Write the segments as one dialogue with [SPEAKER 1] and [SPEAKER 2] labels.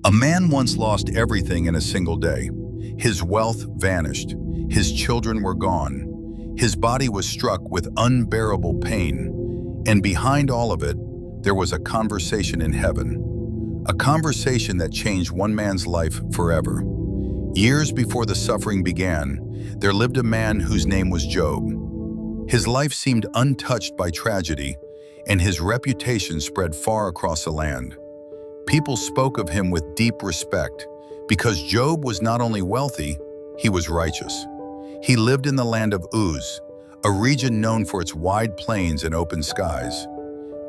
[SPEAKER 1] A man once lost everything in a single day. His wealth vanished. His children were gone. His body was struck with unbearable pain. And behind all of it, there was a conversation in heaven. A conversation that changed one man's life forever. Years before the suffering began, there lived a man whose name was Job. His life seemed untouched by tragedy, and his reputation spread far across the land. People spoke of him with deep respect because Job was not only wealthy, he was righteous. He lived in the land of Uz, a region known for its wide plains and open skies.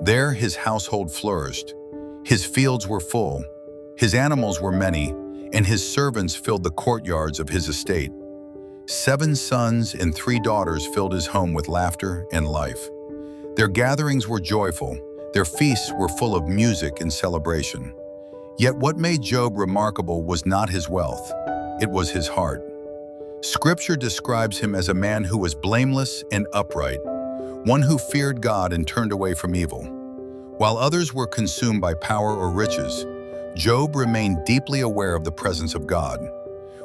[SPEAKER 1] There his household flourished. His fields were full, his animals were many, and his servants filled the courtyards of his estate. 7 sons and 3 daughters filled his home with laughter and life. Their gatherings were joyful, their feasts were full of music and celebration. Yet what made Job remarkable was not his wealth, it was his heart. Scripture describes him as a man who was blameless and upright, one who feared God and turned away from evil. While others were consumed by power or riches, Job remained deeply aware of the presence of God.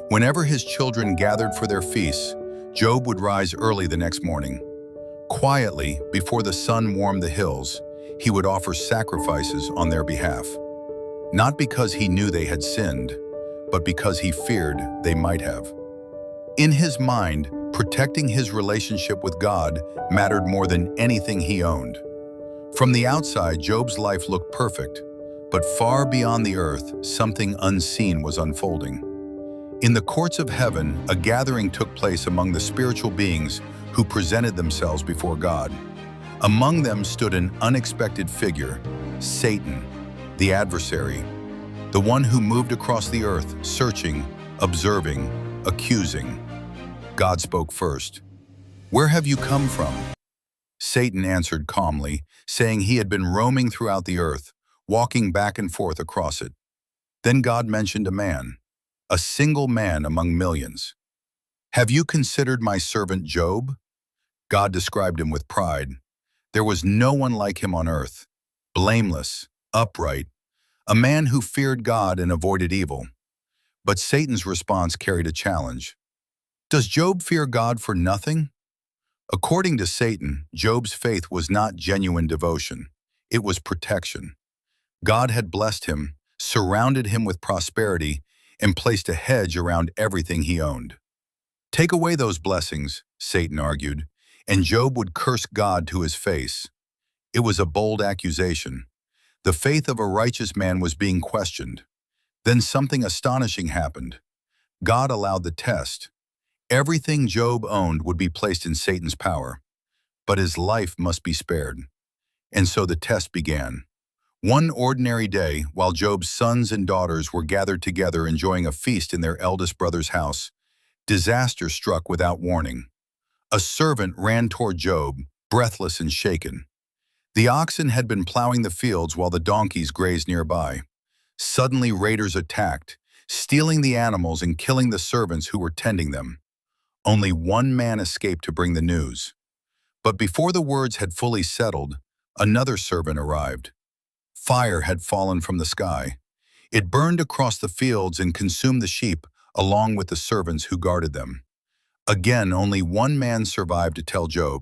[SPEAKER 1] Whenever his children gathered for their feasts, Job would rise early the next morning. Quietly, before the sun warmed the hills, he would offer sacrifices on their behalf. Not because he knew they had sinned, but because he feared they might have. In his mind, protecting his relationship with God mattered more than anything he owned. From the outside, Job's life looked perfect, but far beyond the earth, something unseen was unfolding. In the courts of heaven, a gathering took place among the spiritual beings who presented themselves before God. Among them stood an unexpected figure, Satan, the adversary, the one who moved across the earth, searching, observing, accusing. God spoke first. "Where have you come from?" Satan answered calmly, saying he had been roaming throughout the earth, walking back and forth across it. Then God mentioned a man, a single man among millions. "Have you considered my servant Job?" God described him with pride. There was no one like him on earth, blameless, upright, a man who feared God and avoided evil. But Satan's response carried a challenge. Does Job fear God for nothing? According to Satan, Job's faith was not genuine devotion. It was protection. God had blessed him, surrounded him with prosperity, and placed a hedge around everything he owned. Take away those blessings, Satan argued, and Job would curse God to his face. It was a bold accusation. The faith of a righteous man was being questioned. Then something astonishing happened. God allowed the test. Everything Job owned would be placed in Satan's power, but his life must be spared. And so the test began. One ordinary day, while Job's sons and daughters were gathered together enjoying a feast in their eldest brother's house, disaster struck without warning. A servant ran toward Job, breathless and shaken. The oxen had been plowing the fields while the donkeys grazed nearby. Suddenly raiders attacked, stealing the animals and killing the servants who were tending them. Only one man escaped to bring the news. But before the words had fully settled, another servant arrived. Fire had fallen from the sky. It burned across the fields and consumed the sheep, along with the servants who guarded them. Again, only one man survived to tell Job.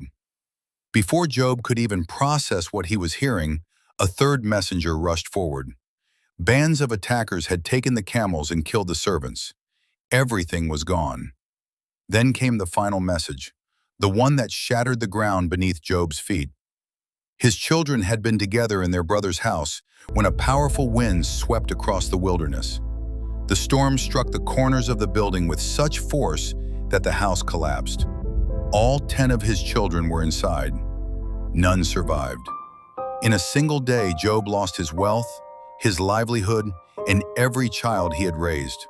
[SPEAKER 1] Before Job could even process what he was hearing, a third messenger rushed forward. Bands of attackers had taken the camels and killed the servants. Everything was gone. Then came the final message, the one that shattered the ground beneath Job's feet. His children had been together in their brother's house when a powerful wind swept across the wilderness. The storm struck the corners of the building with such force that the house collapsed. All 10 of his children were inside. None survived. In a single day, Job lost his wealth, his livelihood, and every child he had raised.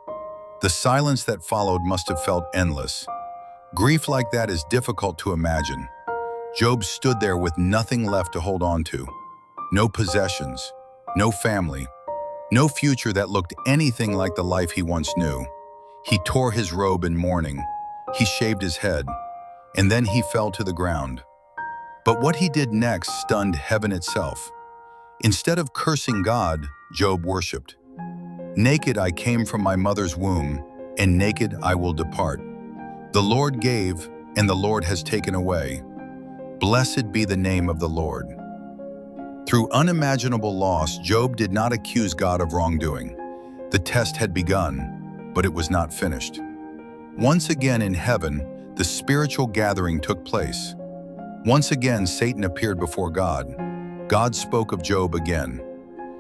[SPEAKER 1] The silence that followed must have felt endless. Grief like that is difficult to imagine. Job stood there with nothing left to hold on to. No possessions, no family, no future that looked anything like the life he once knew. He tore his robe in mourning. He shaved his head, and then he fell to the ground. But what he did next stunned heaven itself. Instead of cursing God, Job worshipped. Naked I came from my mother's womb, and naked I will depart. The Lord gave, and the Lord has taken away. Blessed be the name of the Lord. Through unimaginable loss, Job did not accuse God of wrongdoing. The test had begun, but it was not finished. Once again in heaven, the spiritual gathering took place. Once again, Satan appeared before God. God spoke of Job again.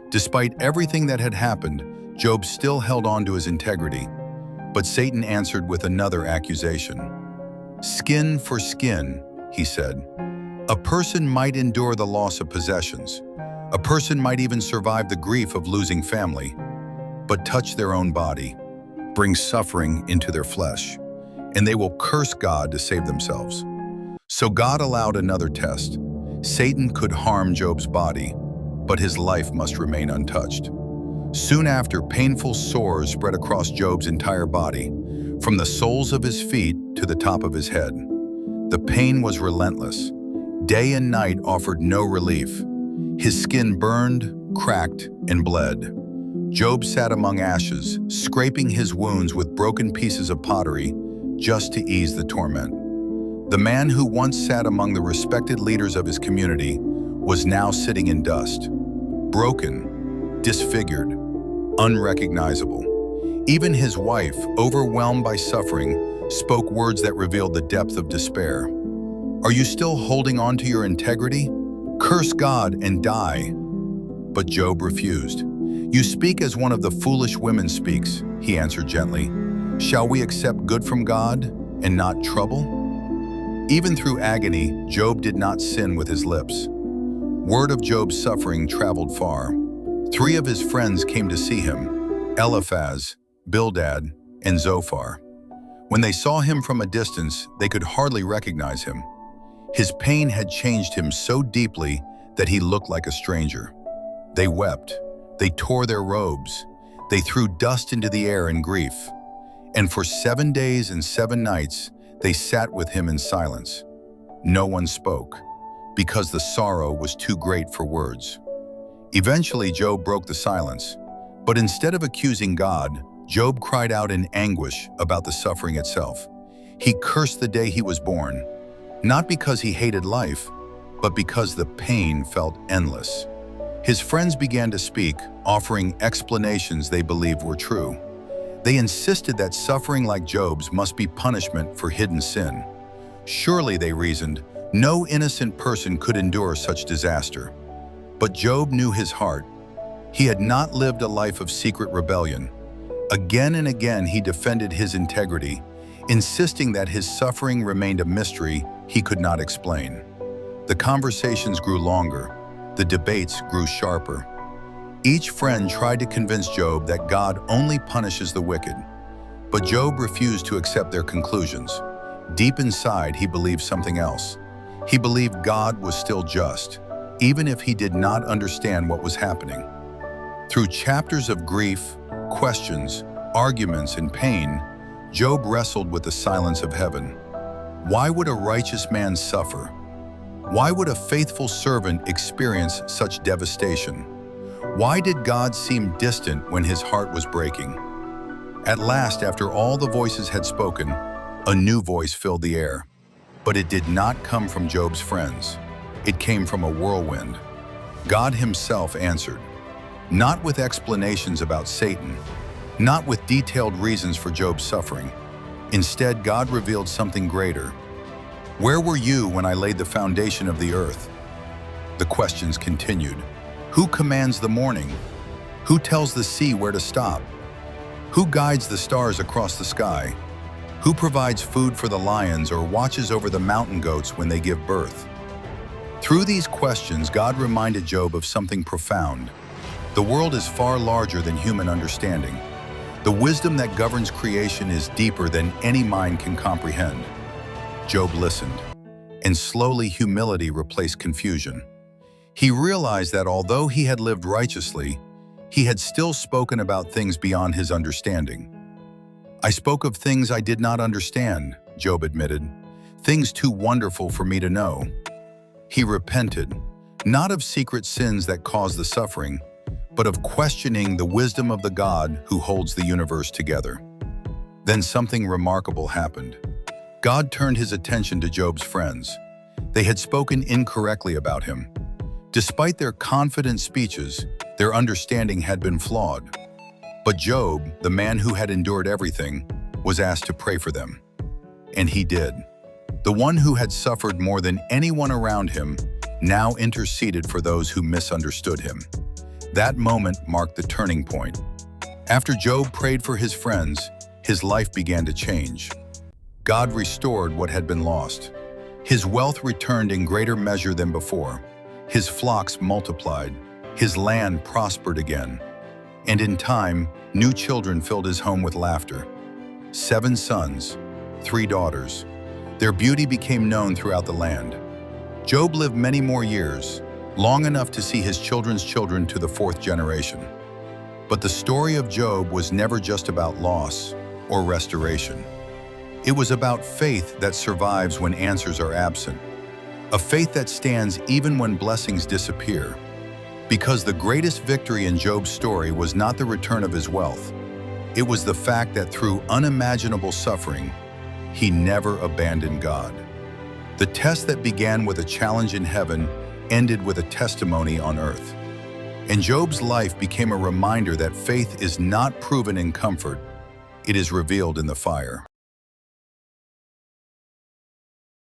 [SPEAKER 1] Despite everything that had happened, Job still held on to his integrity. But Satan answered with another accusation. Skin for skin, he said. A person might endure the loss of possessions. A person might even survive the grief of losing family, but touch their own body, bring suffering into their flesh, and they will curse God to save themselves. So God allowed another test. Satan could harm Job's body, but his life must remain untouched. Soon after, painful sores spread across Job's entire body, from the soles of his feet to the top of his head. The pain was relentless. Day and night offered no relief. His skin burned, cracked, and bled. Job sat among ashes, scraping his wounds with broken pieces of pottery just to ease the torment. The man who once sat among the respected leaders of his community was now sitting in dust, broken, disfigured, unrecognizable. Even his wife, overwhelmed by suffering, spoke words that revealed the depth of despair. Are you still holding on to your integrity? Curse God and die. But Job refused. You speak as one of the foolish women speaks, he answered gently. Shall we accept good from God and not trouble? Even through agony, Job did not sin with his lips. Word of Job's suffering traveled far. 3 of his friends came to see him, Eliphaz, Bildad, and Zophar. When they saw him from a distance, they could hardly recognize him. His pain had changed him so deeply that he looked like a stranger. They wept. They tore their robes. They threw dust into the air in grief. And for 7 days and 7 nights, they sat with him in silence. No one spoke, because the sorrow was too great for words. Eventually, Job broke the silence. But instead of accusing God, Job cried out in anguish about the suffering itself. He cursed the day he was born, not because he hated life, but because the pain felt endless. His friends began to speak, offering explanations they believed were true. They insisted that suffering like Job's must be punishment for hidden sin. Surely, they reasoned, no innocent person could endure such disaster. But Job knew his heart. He had not lived a life of secret rebellion. Again and again he defended his integrity, insisting that his suffering remained a mystery he could not explain. The conversations grew longer. The debates grew sharper. Each friend tried to convince Job that God only punishes the wicked. But Job refused to accept their conclusions. Deep inside, he believed something else. He believed God was still just, even if he did not understand what was happening. Through chapters of grief, questions, arguments, and pain, Job wrestled with the silence of heaven. Why would a righteous man suffer? Why would a faithful servant experience such devastation? Why did God seem distant when his heart was breaking? At last, after all the voices had spoken, a new voice filled the air. But it did not come from Job's friends. It came from a whirlwind. God himself answered, not with explanations about Satan, not with detailed reasons for Job's suffering. Instead, God revealed something greater. Where were you when I laid the foundation of the earth? The questions continued. Who commands the morning? Who tells the sea where to stop? Who guides the stars across the sky? Who provides food for the lions or watches over the mountain goats when they give birth? Through these questions, God reminded Job of something profound. The world is far larger than human understanding. The wisdom that governs creation is deeper than any mind can comprehend. Job listened, and slowly humility replaced confusion. He realized that although he had lived righteously, he had still spoken about things beyond his understanding. I spoke of things I did not understand, Job admitted, things too wonderful for me to know. He repented, not of secret sins that caused the suffering, but of questioning the wisdom of the God who holds the universe together. Then something remarkable happened. God turned his attention to Job's friends. They had spoken incorrectly about him. Despite their confident speeches, their understanding had been flawed. But Job, the man who had endured everything, was asked to pray for them. And he did. The one who had suffered more than anyone around him now interceded for those who misunderstood him. That moment marked the turning point. After Job prayed for his friends, his life began to change. God restored what had been lost. His wealth returned in greater measure than before. His flocks multiplied. His land prospered again. And in time, new children filled his home with laughter. 7 sons, 3 daughters. Their beauty became known throughout the land. Job lived many more years, long enough to see his children's children to the 4th generation. But the story of Job was never just about loss or restoration. It was about faith that survives when answers are absent, a faith that stands even when blessings disappear. Because the greatest victory in Job's story was not the return of his wealth. It was the fact that through unimaginable suffering, he never abandoned God. The test that began with a challenge in heaven ended with a testimony on earth. And Job's life became a reminder that faith is not proven in comfort, it is revealed in the fire.